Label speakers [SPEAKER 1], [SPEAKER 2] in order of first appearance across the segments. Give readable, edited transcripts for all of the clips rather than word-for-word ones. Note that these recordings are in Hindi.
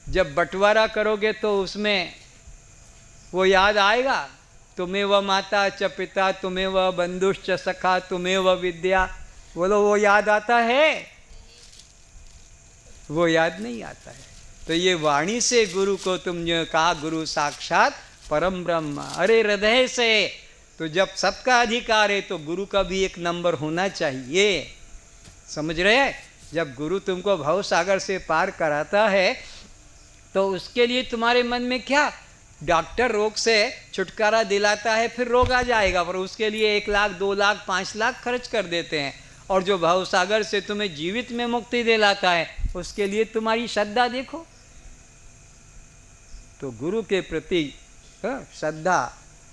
[SPEAKER 1] जब बंटवारा करोगे तो उसमें वो याद आएगा, तुम्हें वह माता च पिता, तुम्हें वह बंधुश्च सखा, तुम्हें वह विद्या। बोलो वो याद आता है? वो याद नहीं आता है। तो ये वाणी से गुरु को तुम जो कहा, गुरु साक्षात परम ब्रह्म, अरे हृदय से। तो जब सबका अधिकार है तो गुरु का भी एक नंबर होना चाहिए। समझ रहे हैं? जब गुरु तुमको भव सागर से पार कराता है तो उसके लिए तुम्हारे मन में क्या, डॉक्टर रोग से छुटकारा दिलाता है, फिर रोग आ जाएगा, पर उसके लिए 1 लाख 2 लाख 5 लाख खर्च कर देते हैं। और जो भव सागर से तुम्हें जीवित में मुक्ति दिलाता है, उसके लिए तुम्हारी श्रद्धा देखो। तो गुरु के प्रति श्रद्धा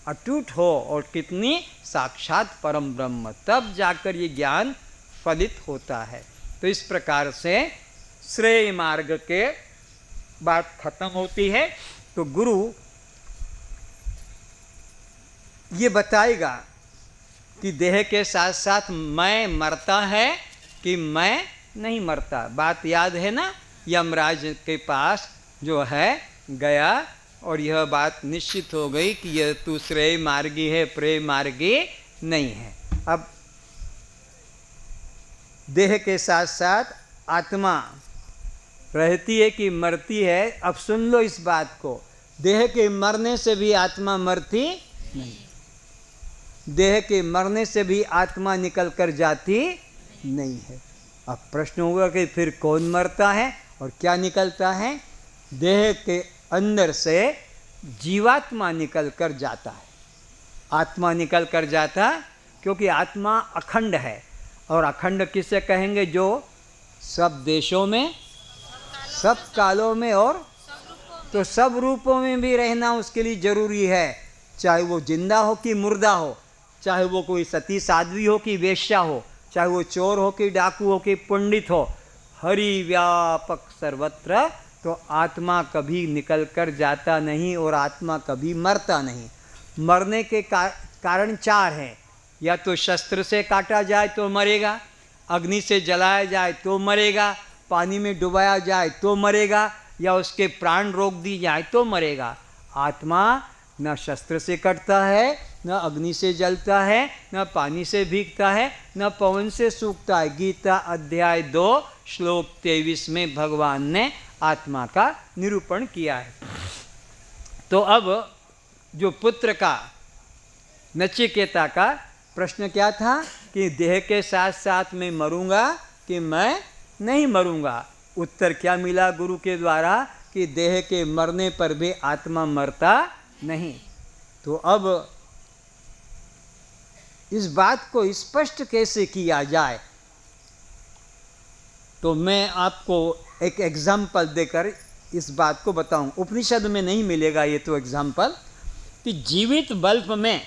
[SPEAKER 1] अटूट हो और कितनी, साक्षात परम ब्रह्म, तब जाकर ये ज्ञान फलित होता है। तो इस प्रकार से श्रेय मार्ग के बात खत्म होती है। तो गुरु ये बताएगा कि देह के साथ साथ मैं मरता है कि मैं नहीं मरता। बात याद है ना, यमराज के पास जो है गया और यह बात निश्चित हो गई कि यह तू श्रेय मार्गी है, प्रेय मार्गी नहीं है। अब देह के साथ साथ आत्मा रहती है कि मरती है? अब सुन लो इस बात को, देह के मरने से भी आत्मा मरती नहीं, देह के मरने से भी आत्मा निकल कर जाती नहीं है। अब प्रश्न होगा कि फिर कौन मरता है और क्या निकलता है? देह के अंदर से जीवात्मा निकल कर जाता है, आत्मा निकल कर जाता, क्योंकि आत्मा अखंड है। और अखंड किसे कहेंगे? जो सब देशों में, सब कालों में और तो सब रूपों में भी रहना उसके लिए जरूरी है, चाहे वो जिंदा हो कि मुर्दा हो, चाहे वो कोई सती साध्वी हो कि वेश्या हो, चाहे वो चोर हो कि डाकू हो कि पंडित हो, हरि व्यापक सर्वत्र। तो आत्मा कभी निकल कर जाता नहीं और आत्मा कभी मरता नहीं। मरने के कारण 4 हैं, या तो शस्त्र से काटा जाए तो मरेगा, अग्नि से जलाया जाए तो मरेगा, पानी में डुबाया जाए तो मरेगा, या उसके प्राण रोक दी जाए तो मरेगा। आत्मा न शस्त्र से कटता है, न अग्नि से जलता है, न पानी से भीगता है, न पवन से सूखता है। गीता अध्याय 2 श्लोक 23 में भगवान ने आत्मा का निरूपण किया है। तो अब जो पुत्र का, नचिकेता का प्रश्न क्या था कि देह के साथ साथ मैं मरूंगा कि मैं नहीं मरूंगा? उत्तर क्या मिला गुरु के द्वारा कि देह के मरने पर भी आत्मा मरता नहीं। तो अब इस बात को स्पष्ट कैसे किया जाए, तो मैं आपको एक एग्जाम्पल देकर इस बात को बताऊं। उपनिषद में नहीं मिलेगा ये तो एग्जाम्पल, कि जीवित बल्ब में,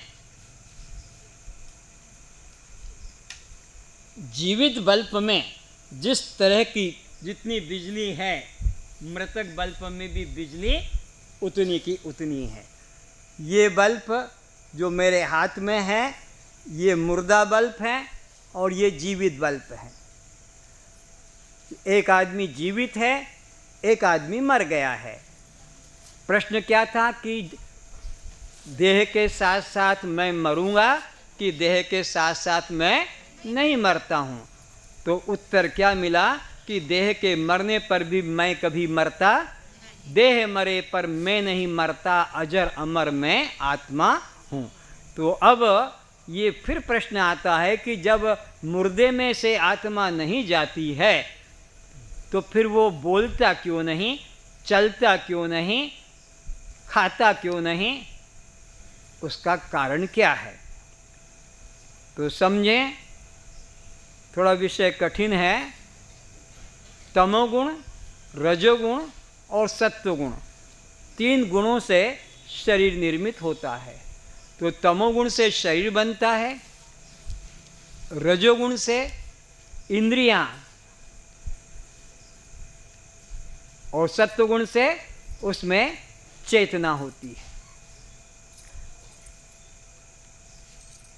[SPEAKER 1] जीवित बल्ब में जिस तरह की जितनी बिजली है, मृतक बल्ब में भी बिजली उतनी की उतनी है। ये बल्ब जो मेरे हाथ में है ये मुर्दा बल्ब है और ये जीवित बल्ब है। एक आदमी जीवित है, एक आदमी मर गया है। प्रश्न क्या था कि देह के साथ साथ मैं मरूंगा कि देह के साथ साथ मैं नहीं मरता हूँ? तो उत्तर क्या मिला कि देह के मरने पर भी मैं कभी मरता, देह मरे पर मैं नहीं मरता, अजर अमर मैं आत्मा हूँ। तो अब ये फिर प्रश्न आता है कि जब मुर्दे में से आत्मा नहीं जाती है तो फिर वो बोलता क्यों नहीं, चलता क्यों नहीं, खाता क्यों नहीं? उसका कारण क्या है? तो समझें, थोड़ा विषय कठिन है। तमोगुण, रजोगुण और सत्वगुण, 3 गुणों से शरीर निर्मित होता है। तो तमोगुण से शरीर बनता है, रजोगुण से इंद्रियां, और सत्वगुण से उसमें चेतना होती है।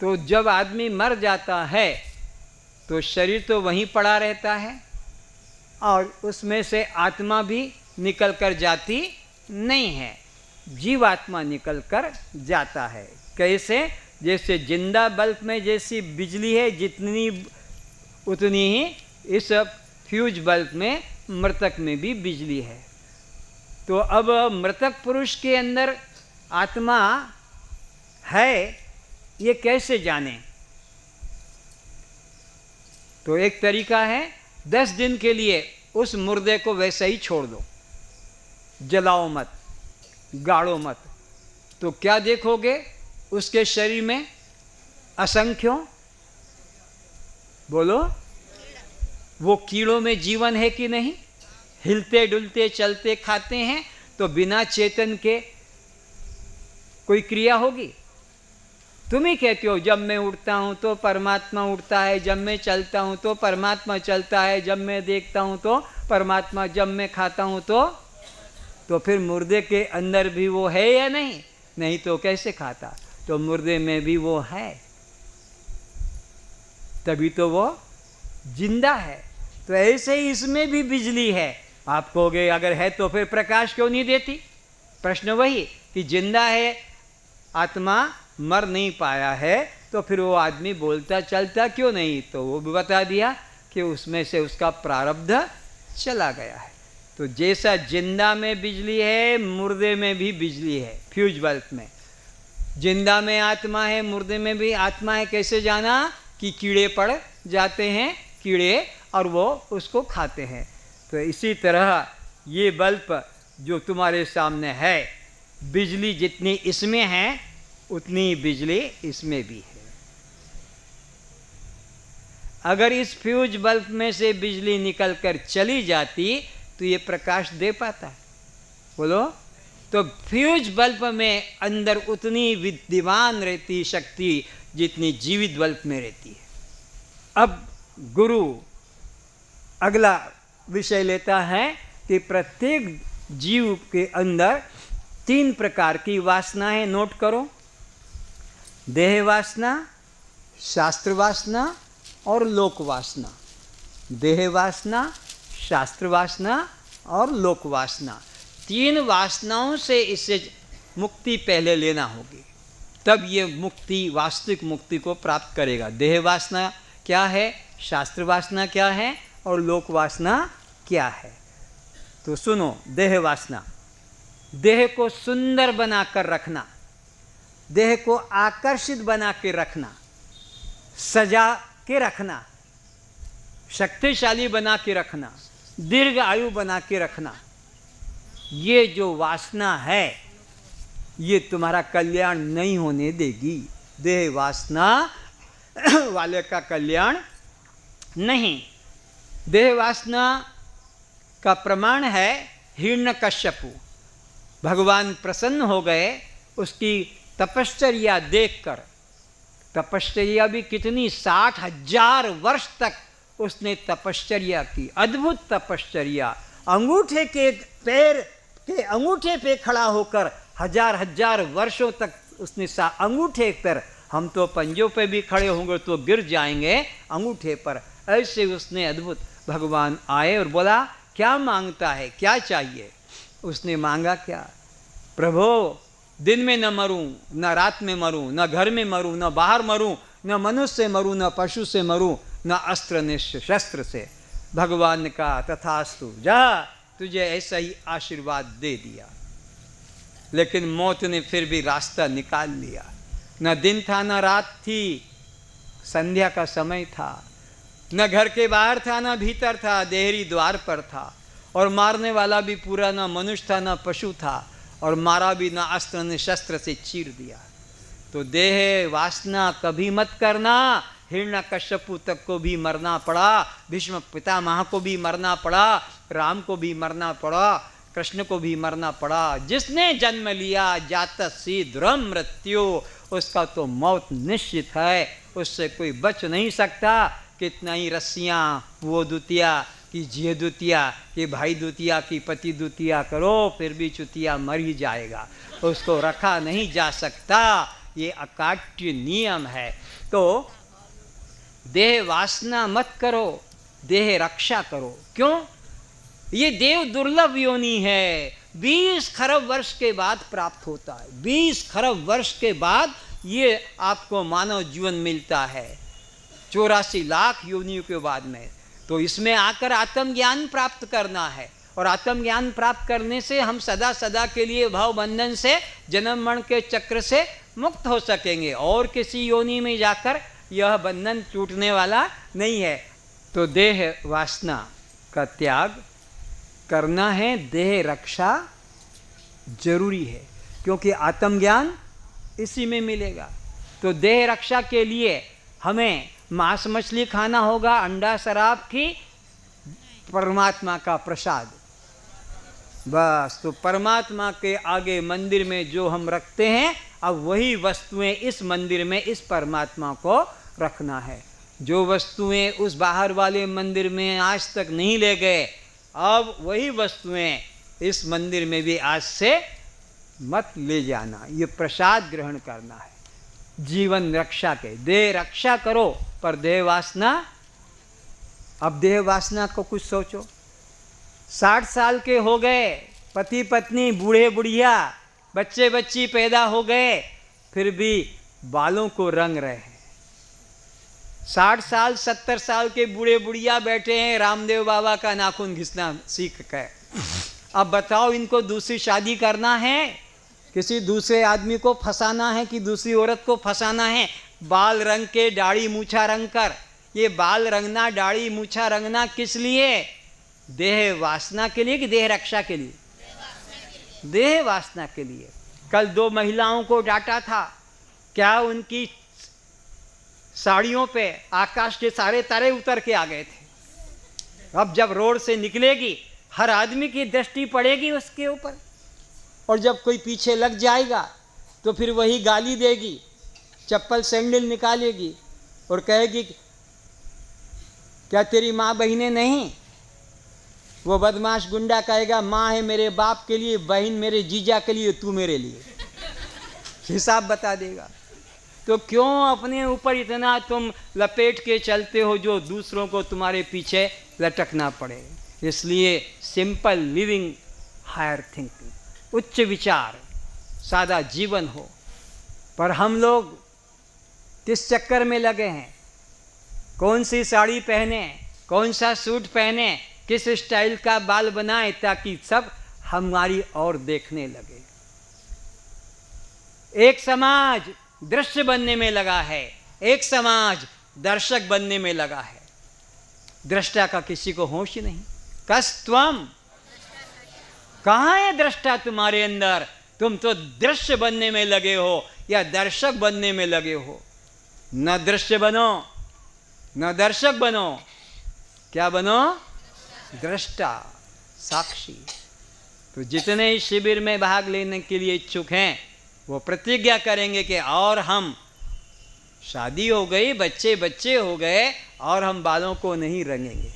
[SPEAKER 1] तो जब आदमी मर जाता है तो शरीर तो वहीं पड़ा रहता है और उसमें से आत्मा भी निकल कर जाती नहीं है, जीवात्मा निकल कर जाता है। कैसे? जैसे जिंदा बल्ब में जैसी बिजली है जितनी उतनी ही इस फ्यूज बल्ब में, मृतक में भी बिजली है। तो अब मृतक पुरुष के अंदर आत्मा है, ये कैसे जाने? तो एक तरीका है, 10 दिन के लिए उस मुर्दे को वैसे ही छोड़ दो, जलाओ मत, गाड़ो मत। तो क्या देखोगे उसके शरीर में? असंख्यों, बोलो, वो कीड़ों में जीवन है कि नहीं? हिलते डुलते चलते खाते हैं, तो बिना चेतन के कोई क्रिया होगी? तुम ही कहते हो जब मैं उठता हूँ तो परमात्मा उठता है, जब मैं चलता हूँ तो परमात्मा चलता है, जब मैं देखता हूँ तो परमात्मा, जब मैं खाता हूँ तो फिर मुर्दे के अंदर भी वो है या नहीं? नहीं तो कैसे खाता? तो मुर्दे में भी वो है, तभी तो वो जिंदा है। तो ऐसे ही इसमें भी बिजली है। आप कहोगे अगर है तो फिर प्रकाश क्यों नहीं देती? प्रश्न वही कि जिंदा है, आत्मा मर नहीं पाया है, तो फिर वो आदमी बोलता चलता क्यों नहीं? तो वो भी बता दिया कि उसमें से उसका प्रारब्ध चला गया है। तो जैसा जिंदा में बिजली है, मुर्दे में भी बिजली है। फ्यूज बल्ब में जिंदा में आत्मा है, मुर्दे में भी आत्मा है। कैसे जाना? कि कीड़े पड़ जाते हैं, कीड़े, और वो उसको खाते हैं। तो इसी तरह ये बल्ब जो तुम्हारे सामने है, बिजली जितनी इसमें है उतनी बिजली इसमें भी है। अगर इस फ्यूज बल्ब में से बिजली निकल कर चली जाती तो ये प्रकाश दे पाता है? बोलो। तो फ्यूज बल्ब में अंदर उतनी विद्यमान रहती शक्ति जितनी जीवित बल्ब में रहती है। अब गुरु अगला विषय लेता है कि प्रत्येक जीव के अंदर 3 प्रकार की वासनाएं, नोट करो। देह वासना, शास्त्र वासना और लोक वासना। देह वासना, शास्त्र वासना और लोक वासना, 3 वासनाओं से इसे मुक्ति पहले लेना होगी, तब ये मुक्ति, वास्तविक मुक्ति को प्राप्त करेगा। देह वासना क्या है, शास्त्र वासना क्या है और लोक वासना क्या है? तो सुनो। देह वासना, देह को सुंदर बनाकर रखना, देह को आकर्षित बना के रखना, सजा के रखना, शक्तिशाली बना के रखना, दीर्घ आयु बना के रखना। ये जो वासना है ये तुम्हारा कल्याण नहीं होने देगी। देह वासना वाले का कल्याण नहीं। देह वासना का प्रमाण है हिरण्यकश्यपु। भगवान प्रसन्न हो गए उसकी तपश्चर्या देखकर। तपश्चर्या भी कितनी, 60,000 वर्ष तक उसने तपश्चर्या की, अद्भुत तपश्चर्या। अंगूठे के पैर के अंगूठे पे खड़ा होकर 1000 वर्षों तक उसने अंगूठे पर, हम तो पंजों पे भी खड़े होंगे तो गिर जाएंगे, अंगूठे पर ऐसे उसने अद्भुत। भगवान आए और बोला क्या मांगता है, क्या चाहिए? उसने मांगा क्या? प्रभु दिन में न मरूं, न रात में मरूं, न घर में मरूं, न बाहर मरूं, न मनुष्य से मरूं, न पशु से मरूं, न अस्त्र न शस्त्र से। भगवान ने कहा तथास्तु, जा, तुझे ऐसा ही आशीर्वाद दे दिया। लेकिन मौत ने फिर भी रास्ता निकाल लिया। न दिन था न रात थी, संध्या का समय था, न घर के बाहर था न भीतर था, देहरी द्वार पर था। और मारने वाला भी पूरा न मनुष्य था न पशु था, और मारा भी न अस्त्र न शस्त्र से चीर दिया। तो देह वासना कभी मत करना। हिरण्यकश्यपु तक को भी मरना पड़ा, भीष्म पितामह को भी मरना पड़ा, राम को भी मरना पड़ा, कृष्ण को भी मरना पड़ा। जिसने जन्म लिया जातस्य ध्रुवं मृत्यु, उसका तो मौत निश्चित है, उससे कोई बच नहीं सकता। कितना ही रस्सियाँ वो दुतिया कि जिय दुतिया कि भाई दुतिया कि पति दुतिया करो, फिर भी चुतिया मर ही जाएगा, उसको रखा नहीं जा सकता। ये अकाट्य नियम है। तो देह वासना मत करो, देह रक्षा करो। क्यों? ये देव दुर्लभ योनि है, 20 खरब वर्ष के बाद प्राप्त होता है। 20 खरब वर्ष के बाद ये आपको मानव जीवन मिलता है, 84 लाख योनियों के बाद में। तो इसमें आकर आत्मज्ञान प्राप्त करना है, और आत्मज्ञान प्राप्त करने से हम सदा सदा के लिए भव बंधन से, जन्म मरण के चक्र से मुक्त हो सकेंगे, और किसी योनि में जाकर यह बंधन टूटने वाला नहीं है। तो देह वासना का त्याग करना है, देह रक्षा जरूरी है, क्योंकि आत्मज्ञान इसी में मिलेगा। तो देह रक्षा के लिए हमें मांस मछली खाना होगा, अंडा शराब की परमात्मा का प्रसाद, बस। तो परमात्मा के आगे मंदिर में जो हम रखते हैं, अब वही वस्तुएं इस मंदिर में इस परमात्मा को रखना है। जो वस्तुएं उस बाहर वाले मंदिर में आज तक नहीं ले गए, अब वही वस्तुएं इस मंदिर में भी आज से मत ले जाना। ये प्रसाद ग्रहण करना है जीवन रक्षा के। देह रक्षा करो, पर देह वासना, अब देह वासना को कुछ सोचो। 60 साल के हो गए, पति पत्नी, बूढ़े बुढ़िया, बच्चे बच्ची पैदा हो गए, फिर भी बालों को रंग रहे हैं। 60 साल 70 साल के बूढ़े बुढ़िया बैठे हैं, रामदेव बाबा का नाखून घिसना सीख कर। अब बताओ, इनको दूसरी शादी करना है, किसी दूसरे आदमी को फंसाना है कि दूसरी औरत को फंसाना है? बाल रंग के, दाढ़ी मूछा रंग कर। ये बाल रंगना, दाढ़ी मूछा रंगना किस लिए? देह वासना के लिए कि देह रक्षा के लिए? देह वासना के लिए। कल 2 महिलाओं को डांटा था, क्या उनकी साड़ियों पे आकाश के सारे तारे उतर के आ गए थे। अब जब रोड से निकलेगी, हर आदमी की दृष्टि पड़ेगी उसके ऊपर, और जब कोई पीछे लग जाएगा तो फिर वही गाली देगी, चप्पल सैंडल निकालेगी और कहेगी क्या तेरी माँ बहनें नहीं? वो बदमाश गुंडा कहेगा माँ है मेरे बाप के लिए, बहन मेरे जीजा के लिए, तू मेरे लिए। हिसाब बता देगा। तो क्यों अपने ऊपर इतना तुम लपेट के चलते हो जो दूसरों को तुम्हारे पीछे लटकना पड़े? इसलिए सिंपल लिविंग, हायर थिंकिंग, उच्च विचार, सादा जीवन हो। पर हम लोग किस चक्कर में लगे हैं? कौन सी साड़ी पहने, कौन सा सूट पहने, किस स्टाइल का बाल बनाए ताकि सब हमारी ओर देखने लगे। एक समाज दृश्य बनने में लगा है, एक समाज दर्शक बनने में लगा है। दृष्टा का किसी को होश ही नहीं। कस्त्वम, कहाँ है दृष्टा तुम्हारे अंदर? तुम तो दृश्य बनने में लगे हो या दर्शक बनने में लगे हो। न दृश्य बनो, न दर्शक बनो, क्या बनो? दृष्टा, साक्षी। तो जितने इस शिविर में भाग लेने के लिए इच्छुक हैं, वो प्रतिज्ञा करेंगे कि और हम, शादी हो गई, बच्चे बच्चे हो गए, और हम बालों को नहीं रंगेंगे।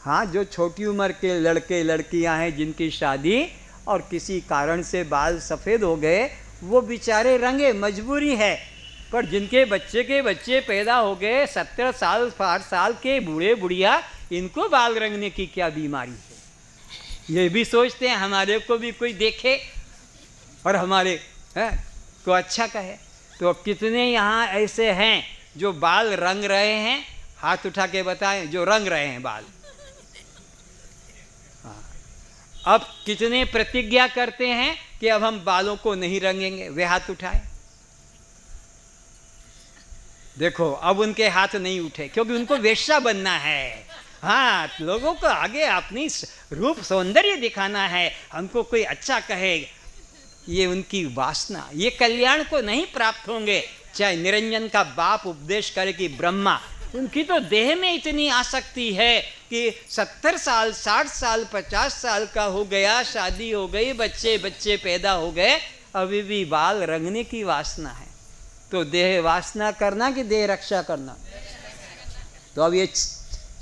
[SPEAKER 1] हाँ, जो छोटी उम्र के लड़के लड़कियां हैं जिनकी शादी और किसी कारण से बाल सफ़ेद हो गए, वो बेचारे रंगे, मजबूरी है। पर जिनके बच्चे के बच्चे पैदा हो गए, 70 साल 60 साल के बूढ़े बुढ़िया, इनको बाल रंगने की क्या बीमारी है? ये भी सोचते हैं हमारे को भी कोई देखे और हमारे को अच्छा कहे। तो कितने यहाँ ऐसे हैं जो बाल रंग रहे हैं? हाथ उठा के बताएं जो रंग रहे हैं बाल। अब कितने प्रतिज्ञा करते हैं कि अब हम बालों को नहीं रंगेंगे? वे हाथ उठाएं। देखो, अब उनके हाथ नहीं उठे क्योंकि उनको वेश्या बनना है। हाँ, लोगों को आगे अपनी रूप सौंदर्य दिखाना है, हमको कोई अच्छा कहे। ये उनकी वासना, ये कल्याण को नहीं प्राप्त होंगे। चाहे निरंजन का बाप उपदेश करे कि ब्रह्मा, उनकी तो देह में इतनी आसक्ति है कि 70 साल 60 साल 50 साल का हो गया, शादी हो गई, बच्चे बच्चे पैदा हो गए, अभी भी बाल रंगने की वासना है। तो देह वासना करना कि देह रक्षा करना? तो अब ये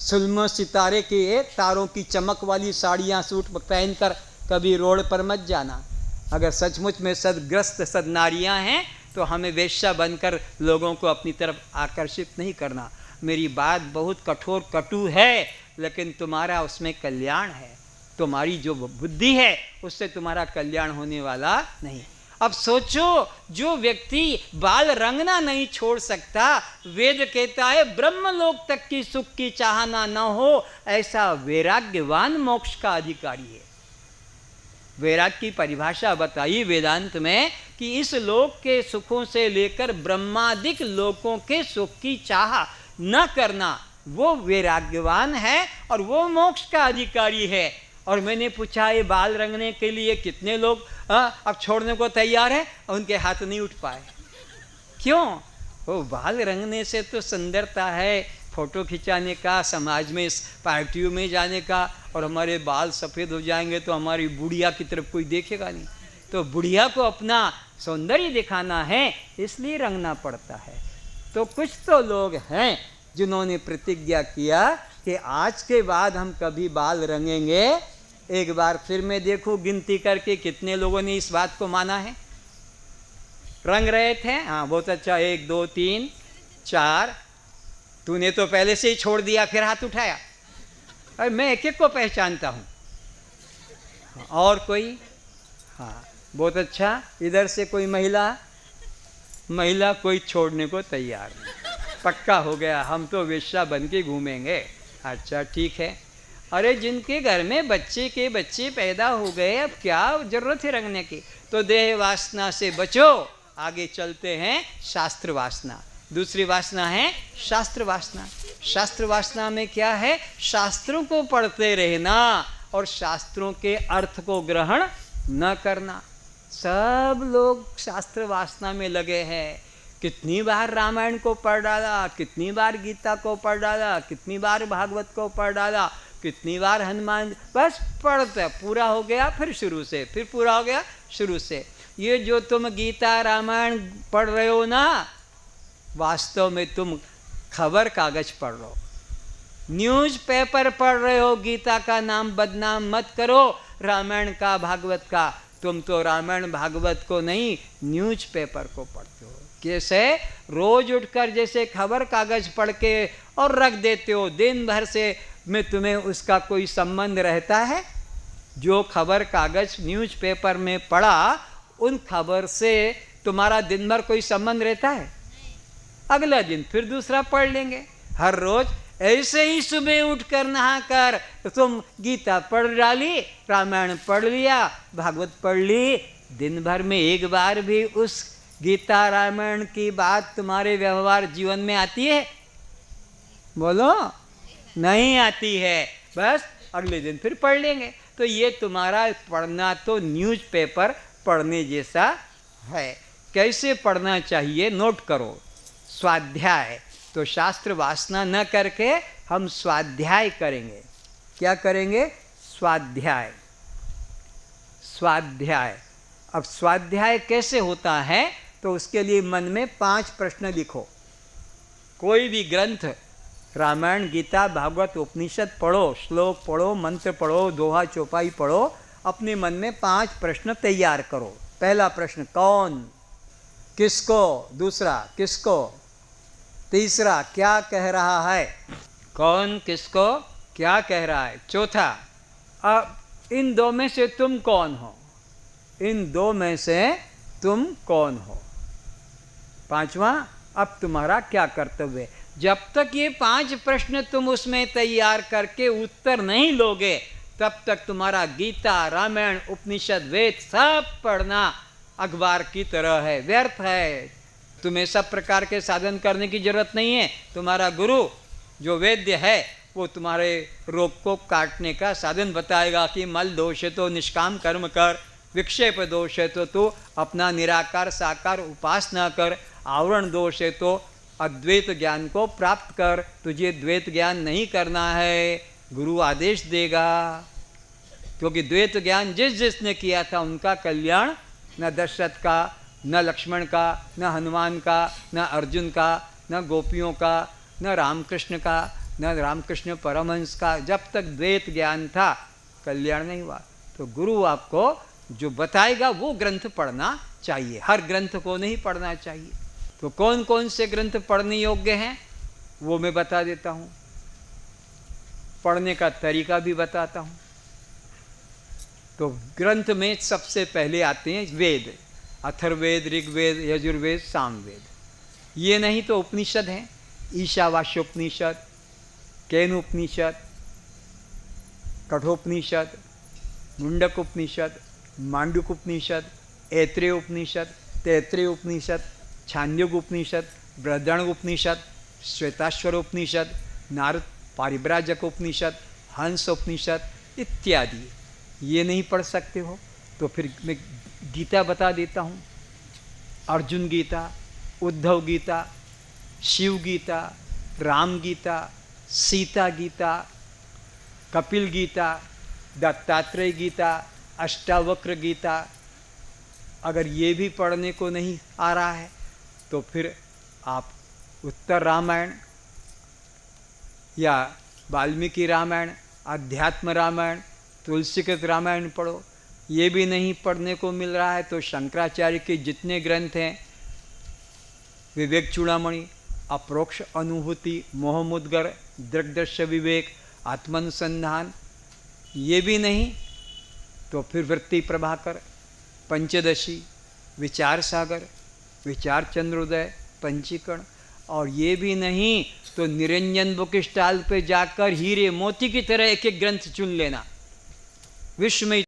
[SPEAKER 1] सुलम सितारे के तारों की चमक वाली साड़ियाँ सूट पहनकर कभी रोड पर मत जाना। अगर सचमुच में सदग्रस्त सदनारियाँ हैं तो हमें वेश्या बनकर लोगों को अपनी तरफ आकर्षित नहीं करना। मेरी बात बहुत कठोर कटु है, लेकिन तुम्हारा उसमें कल्याण है। तुम्हारी जो बुद्धि है उससे तुम्हारा कल्याण होने वाला नहीं। अब सोचो, जो व्यक्ति बाल रंगना नहीं छोड़ सकता, वेद कहता है ब्रह्मलोक तक की सुख की चाहना न हो, ऐसा वैराग्यवान मोक्ष का अधिकारी है। वैराग्य की परिभाषा बताई वेदांत में कि इस लोक के सुखों से लेकर ब्रह्मादिक लोकों के सुख की चाह न करना, वो वैराग्यवान है और वो मोक्ष का अधिकारी है। और मैंने पूछा, ये बाल रंगने के लिए कितने लोग अब छोड़ने को तैयार है? उनके हाथ नहीं उठ पाए। क्यों? वो बाल रंगने से तो सुंदरता है, फोटो खिंचाने का, समाज में पार्टियों में जाने का, और हमारे बाल सफ़ेद हो जाएंगे तो हमारी बुढ़िया की तरफ कोई देखेगा नहीं। तो बुढ़िया को अपना सौंदर्य दिखाना है, इसलिए रंगना पड़ता है। तो कुछ तो लोग हैं जिन्होंने प्रतिज्ञा किया कि आज के बाद हम कभी बाल रंगेंगे। एक बार फिर मैं देखूं गिनती करके कितने लोगों ने इस बात को माना है। रंग रहे थे? हाँ, बहुत अच्छा, 1 2 3 4। तूने तो पहले से ही छोड़ दिया, फिर हाथ उठाया। अरे मैं एक एक को पहचानता हूँ। और कोई? हाँ, बहुत अच्छा। इधर से कोई महिला कोई छोड़ने को तैयार नहीं। पक्का हो गया, हम तो वेश्या बन के घूमेंगे। अच्छा, ठीक है। अरे जिनके घर में बच्चे पैदा हो गए, अब क्या जरूरत है रंगने की? तो देह वासना से बचो। आगे चलते हैं शास्त्र वासना। दूसरी वासना है शास्त्र वासना। शास्त्र वासना में क्या है? शास्त्रों को पढ़ते रहना और शास्त्रों के अर्थ को ग्रहण न करना। सब लोग शास्त्र वासना में लगे हैं। कितनी बार रामायण को पढ़ डाला, कितनी बार गीता को पढ़ डाला, कितनी बार भागवत को पढ़ डाला, कितनी बार हनुमान, बस पढ़ते, पूरा हो गया फिर शुरू से, फिर पूरा हो गया शुरू से। ये जो तुम गीता रामायण पढ़ रहे हो ना, वास्तव में तुम खबर कागज पढ़ रहे हो, न्यूज़पेपर पढ़ रहे हो। गीता का नाम बदनाम मत करो, रामायण का, भागवत का। तुम तो रामायण भागवत को नहीं, न्यूज़पेपर को पढ़ते हो। कैसे? रोज उठकर जैसे खबर कागज पढ़ के और रख देते हो, दिन भर से में तुम्हें उसका कोई संबंध रहता है? जो खबर कागज न्यूज़पेपर में पढ़ा, उन खबर से तुम्हारा दिन भर कोई संबंध रहता है? अगला दिन फिर दूसरा पढ़ लेंगे। हर रोज ऐसे ही सुबह उठकर नहा कर तुम गीता पढ़ डाली, रामायण पढ़ लिया, भागवत पढ़ ली। दिन भर में एक बार भी उस गीता रामायण की बात तुम्हारे व्यवहार जीवन में आती है? बोलो, नहीं आती है। बस अगले दिन फिर पढ़ लेंगे। तो ये तुम्हारा पढ़ना तो न्यूज़पेपर पढ़ने जैसा है। कैसे पढ़ना चाहिए नोट करो। स्वाध्याय। तो शास्त्र वासना न करके हम स्वाध्याय करेंगे। क्या करेंगे? स्वाध्याय। स्वाध्याय। अब स्वाध्याय कैसे होता है? तो उसके लिए मन में 5 प्रश्न लिखो। कोई भी ग्रंथ, रामायण, गीता, भागवत, उपनिषद पढ़ो, श्लोक पढ़ो, मंत्र पढ़ो, दोहा चौपाई पढ़ो, अपने मन में 5 प्रश्न तैयार करो। पहला प्रश्न, कौन, किसको? दूसरा, किसको? तीसरा, क्या कह रहा है? कौन, किसको, क्या कह रहा है? चौथा, अब इन 2 में से तुम कौन हो? इन 2 में से तुम कौन हो? पांचवा, अब तुम्हारा क्या कर्तव्य है? जब तक ये 5 प्रश्न तुम उसमें तैयार करके उत्तर नहीं लोगे, तब तक तुम्हारा गीता, रामायण, उपनिषद, वेद सब पढ़ना अखबार की तरह है, व्यर्थ है। तुम्हें सब प्रकार के साधन करने की जरूरत नहीं है। तुम्हारा गुरु जो वैद्य है, वो तुम्हारे रोग को काटने का साधन बताएगा कि मल दोष है तो निष्काम कर्म कर, विक्षेप दोष है तो तू अपना निराकार साकार उपासना कर, आवरण दोष है तो अद्वैत ज्ञान को प्राप्त कर। तुझे द्वैत ज्ञान नहीं करना है, गुरु आदेश देगा। क्योंकि द्वैत ज्ञान जिसने किया था उनका कल्याण न दशरथ का, न लक्ष्मण का, न हनुमान का, न अर्जुन का, न गोपियों का, न रामकृष्ण का, न रामकृष्ण परमहंस का। जब तक द्वैत ज्ञान था कल्याण नहीं हुआ। तो गुरु आपको जो बताएगा वो ग्रंथ पढ़ना चाहिए, हर ग्रंथ को नहीं पढ़ना चाहिए। तो कौन कौन से ग्रंथ पढ़ने योग्य हैं वो मैं बता देता हूँ, पढ़ने का तरीका भी बताता हूँ। तो ग्रंथ में सबसे पहले आते हैं वेद, अथर्ववेद, ऋग्वेद, यजुर्वेद, सामवेद। ये नहीं तो उपनिषद हैं, ईशावास्योपनिषद, केनोपनिषद, कठोपनिषद, मुंडक उपनिषद, मांडुक उपनिषद, ऐत्रेय उपनिषद, तैत्रेय उपनिषद, छांदोग्य उपनिषद, बृहदारण्यक उपनिषद, श्वेताश्वर उपनिषद, नारद पारिव्राजक उपनिषद, हंस उपनिषद इत्यादि। ये नहीं पढ़ सकते हो तो फिर मैं गीता बता देता हूँ। अर्जुन गीता, उद्धव गीता, शिव गीता, राम गीता, सीता गीता, कपिल गीता, दत्तात्रेय गीता, अष्टावक्र गीता। अगर ये भी पढ़ने को नहीं आ रहा है तो फिर आप उत्तर रामायण या वाल्मीकि रामायण, अध्यात्म रामायण, तुलसीकृत रामायण पढ़ो। ये भी नहीं पढ़ने को मिल रहा है तो शंकराचार्य के जितने ग्रंथ हैं, विवेक चूड़ामणि, अप्रोक्ष अनुभूति, मोहमुद्गर, दृग्दर्श विवेक, आत्मानुसंधान, ये भी नहीं तो फिर वृत्ति प्रभाकर, पंचदशी, विचार सागर, विचार चंद्रोदय, पंचीकरण, और ये भी नहीं तो निरंजन बुक स्टॉल पे जाकर हीरे मोती की तरह एक एक ग्रंथ चुन लेना। विश्व में